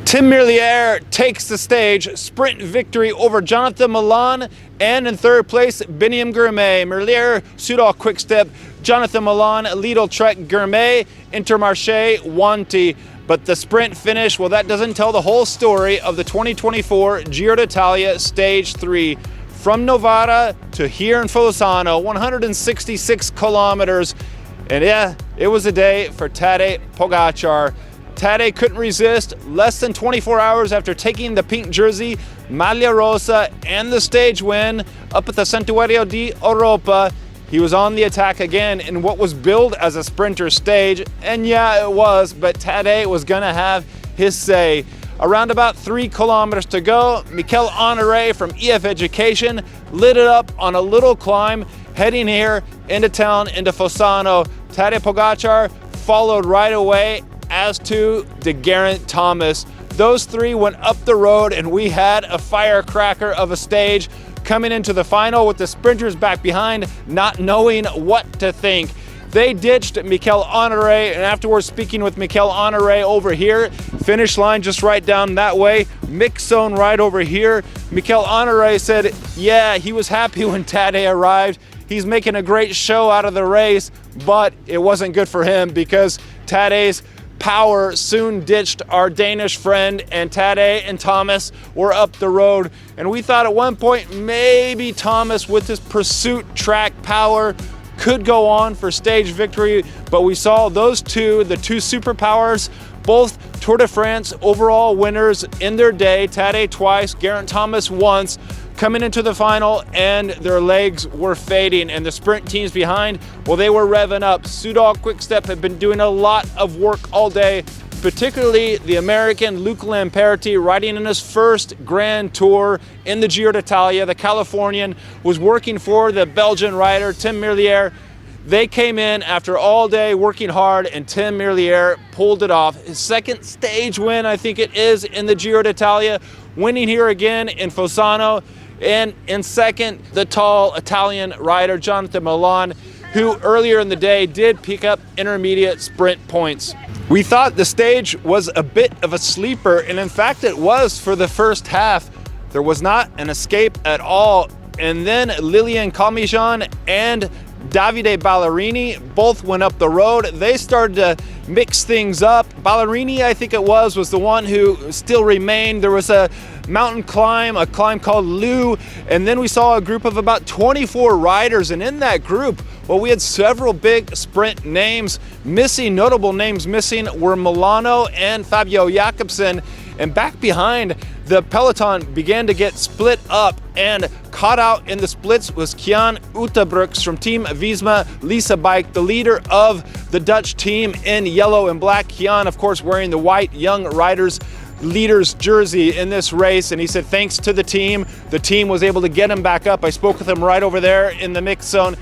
Tim Merlier takes the stage, sprint victory over Jonathan Milan, and in third place, Biniam Girmay. Merlier, Soudal Quickstep, Jonathan Milan, Lidl Trek Girmay, Intermarché Wanty. But the sprint finish, well, that doesn't tell the whole story of the 2024 Giro d'Italia Stage 3. From Novara to here in Fossano, 166 kilometers. And yeah, it was a day for Tadej Pogacar. Tadej couldn't resist. Less than 24 hours after taking the pink jersey, Maglia Rosa, and the stage win up at the Santuario di Europa, he was on the attack again in what was billed as a sprinter stage. And yeah, it was, but Tadej was gonna have his say. Around about 3 kilometers to go, Mikel Honoré from EF Education lit it up on a little climb, heading here into town, into Fossano. Tadej Pogacar followed right away, as to Geraint Thomas. Those three went up the road, and we had a firecracker of a stage coming into the final with the sprinters back behind, not knowing what to think. They ditched Mikel Honoré, and afterwards speaking with Mikel Honoré over here, finish line just right down that way, mix zone right over here. Mikel Honoré said, yeah, he was happy when Tadej arrived. He's making a great show out of the race, but it wasn't good for him because Tadej's power soon ditched our Danish friend, and Tadej and Thomas were up the road. And we thought at one point maybe Thomas, with his pursuit track power, could go on for stage victory, but we saw those two, the two superpowers, both Tour de France overall winners in their day, Tadej twice, Geraint Thomas once, coming into the final, and their legs were fading, and the sprint teams behind, well, they were revving up. Soudal Quickstep had been doing a lot of work all day, particularly the American Luc Lamperti, riding in his first Grand Tour in the Giro d'Italia. The Californian was working for the Belgian rider, Tim Merlier. They came in after all day working hard, and Tim Merlier pulled it off. His second stage win, I think it is, in the Giro d'Italia, winning here again in Fossano. And in second, the tall Italian rider, Jonathan Milan, who earlier in the day did pick up intermediate sprint points. We thought the stage was a bit of a sleeper, and in fact it was for the first half. There was not an escape at all. And then Lilian Calmijan and Davide Ballerini both went up the road. They started to mix things up. Ballerini, I think it was the one who still remained. There was a mountain climb, a climb called Lou, and then we saw a group of about 24 riders, and in that group, well, we had several big sprint names missing. Notable names missing were Milano and Fabio Jakobsen, and back behind, the peloton began to get split up, and caught out in the splits was Kjan Utebrooks from Team Visma Lisa Bike, the leader of the Dutch team in yellow and black. Kjan, of course, wearing the white Young Riders leader's jersey in this race, and he said thanks to the team was able to get him back up. I spoke with him right over there in the mix zone.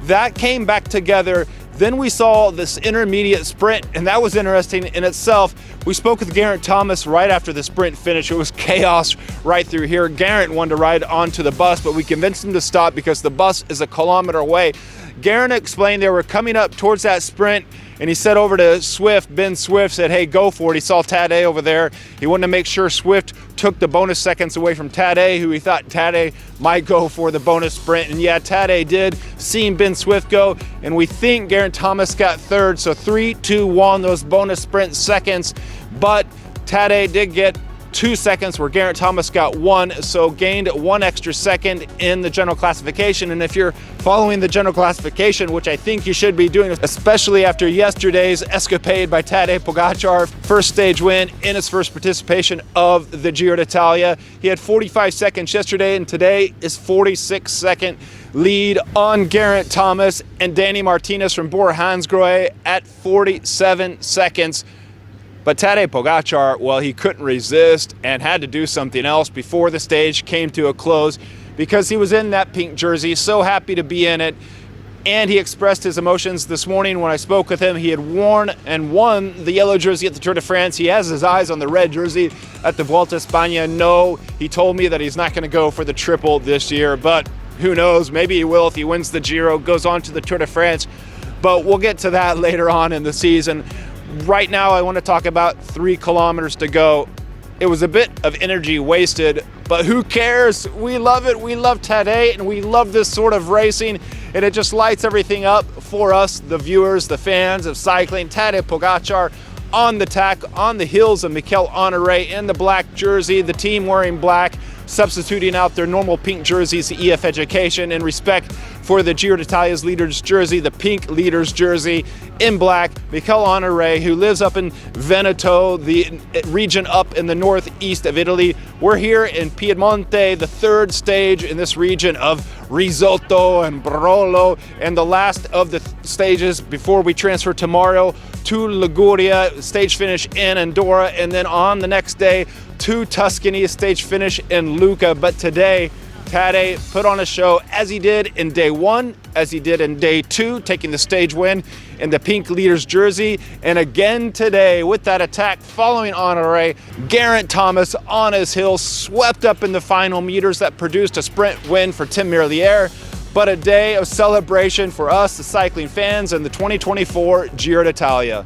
That came back together. Then we saw this intermediate sprint, and that was interesting in itself. We spoke with Geraint Thomas right after the sprint finish. It was chaos right through here. Geraint wanted to ride onto the bus, but we convinced him to stop because the bus is a kilometer away. Geraint explained they were coming up towards that sprint, and he said over to Swift, Ben Swift said, hey, go for it. He saw Tadej over there. He wanted to make sure Swift took the bonus seconds away from Tadej, who he thought Tadej might go for the bonus sprint. And yeah, Tadej did, seeing Ben Swift go, and we think Geraint Thomas got third, so 3, 2, 1, those bonus sprint seconds. But Tadej did get 2 seconds where Geraint Thomas got 1, so gained 1 extra second in the general classification. And if you're following the general classification, which I think you should be doing, especially after yesterday's escapade by Tadej Pogacar, first stage win in his first participation of the Giro d'Italia. He had 45 seconds yesterday, and today is 46-second lead on Geraint Thomas and Danny Martinez from Bora Hansgrohe at 47 seconds. But Tadej Pogacar, well, he couldn't resist and had to do something else before the stage came to a close because he was in that pink jersey, so happy to be in it. And he expressed his emotions this morning when I spoke with him. He had worn and won the yellow jersey at the Tour de France. He has his eyes on the red jersey at the Vuelta a España. No, he told me that he's not going to go for the triple this year, but who knows? Maybe he will if he wins the Giro, goes on to the Tour de France. But we'll get to that later on in the season. Right now, I want to talk about 3 kilometers to go. It was a bit of energy wasted, but who cares? We love it. We love Tadej, and we love this sort of racing, and it just lights everything up for us, the viewers, the fans of cycling. Tadej Pogacar on the tack, on the heels of Mikel Honore in the black jersey, the team wearing black, substituting out their normal pink jerseys to EF Education in respect for the Giro d'Italia's leader's jersey, the pink leader's jersey in black. Mikel Honore, who lives up in Veneto, the region up in the northeast of Italy. We're here in Piemonte, the third stage in this region of Risotto and Barolo, and the last of the stages before we transfer tomorrow to Liguria, stage finish in Andorra, and then on the next day to Tuscany, stage finish in Lucca. But today, Tadej put on a show as he did in day one, as he did in day two, taking the stage win in the pink leader's jersey. And again today with that attack following Honore, Geraint Thomas on his heels, swept up in the final meters that produced a sprint win for Tim Merlier. But a day of celebration for us, the cycling fans, and the 2024 Giro d'Italia.